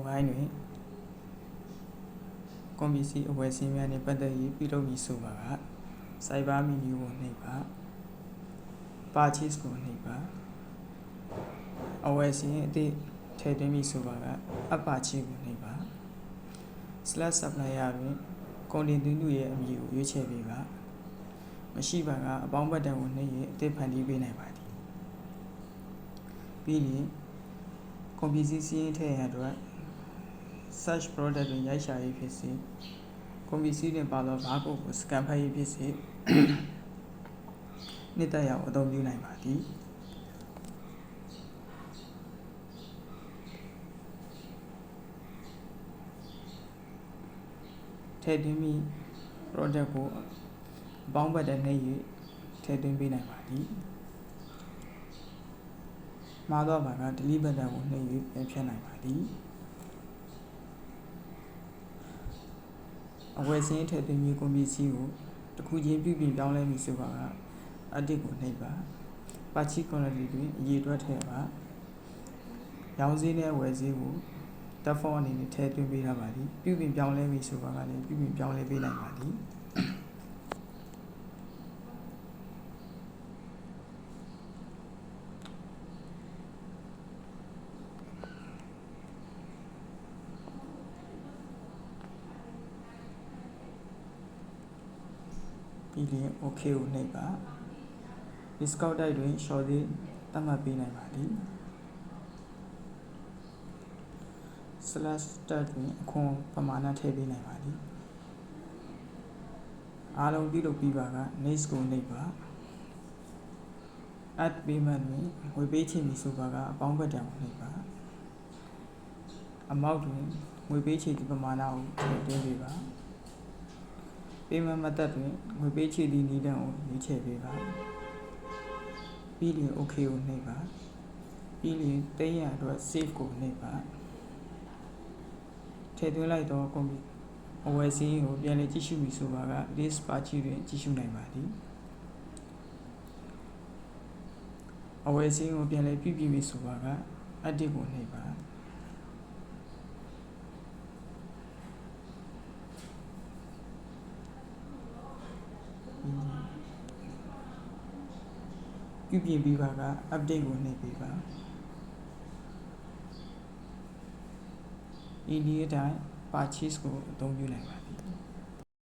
တွင်ကုန်ပစ္စည်းအဝယ်စည်းများနှင့်ပတ်သက်၍ပြုလုပ်မည်ဆိုပါက Cyber Menu ကိုနှိပ်ပါ Purchase ကိုနှိပ်ပါအဝယ်စည်းအသည့်ထည့်သွင်းမည်ဆိုပါက Add Purchase ကိုနှိပ်ပါ /supplier တွင်ကုန်တင်သွင်းသူရဲ့အမည်ကိုရွေးချယ်ပေးပါမရှိပါကအပေါင်းဘတ်တန်ကိုနှိပ်၍အသစ်ဖန်တီးပေးနိုင်ပါသည်ပြီးရင်ကုန်ပစ္စည်းစည်းရင်းထည့်ရန်အတွက် Search Product တွင်ရိုက်ရှာရေးဖြစ်စေကုန်ပစ္စည်းတွင်ပါသောဘားကုတ်ကိုစကန်ဖတ်ရေးဖြစ်စေနှစ်သက်ရာအသုံးပြုနိုင်ပါသည်ထည့်သွင်းမည့် Product ကိုအပေါင်းဘတ်တန်နှိပ်၍ထည့်သွင်းပေးနိုင်ပါသည်မှားသောပါက Delete ဘတ်တန်ကိုနှိပ်၍ပယ်ဖျက်နိုင်ပါသည်အဝယ်စည်းထည့်သွင်းမည့်ကုန်ပစ္စည်းကိုတစ်ခုချင်းပြုပြင်ပြောင်းလဲမည်ဆိုပါက Edit ကိုနှိပ်ပါ Purchase Quantity တွင်အရေအတွက်ထည့်ပါရောင်းစည်းနဲ့ဝယ်စည်းကိုတက်ဖောအနေနဲ့ထည့်သွင်းပေးထားပါသည်ပြုပြင်ပြောင်းလဲမည်ဆိုပါကလည်းပြုပြင်ပြောင်းလဲပေးနိုင်ပါသည်ပြီးရင် OK ကိုနှိပ်ပါ Discount တိုက်တွင် short သေးသတ်မှတ်ပေးနိုင်ပါသည်/start တွင်အခွန်ပမာဏထည့်ပေးနိုင်ပါသည်အားလုံးပြုလုပ်ပြီးပါက Next ကိုနှိပ်ပါ Add Payment တွင်ငွေပေးချေမည်ဆိုပါကအပေါင်းဘတ်တန်ကိုနှိပ်ပါ Amount တွင်ငွေပေးချေသည့်ပမာဏကိုထည့်သွင်းပေးပါ Payment Method တွင်ငွေပေးချေသည့်နည်းလမ်းကိုရွေးချယ်ပေးပါပြီးရင် OK ကိုနှိပ်ပါပြီးရင်သိမ်းရန်အတွက် Save ကိုနှိပ်ပါထည့်သွင်းလိုက်သောကုန်ပစ္စည်းအဝယ်စည်းကိုပြန်လည်ကြည့်ရှုမည်ဆိုပါက List Purchase တွင်ကြည့်ရှုနိုင်ပါသည်အဝယ်စည်းကိုပြန်လည်ပြုပြင်မည်ဆိုပါက Edit ကိုနှိပ်ပါပြုပြင်ပြီးပါက Update ကိုနှိပ်ပေးပါဒီအတိုင်း Purchase ကိုအသုံးပြုနိုင်ပါသည်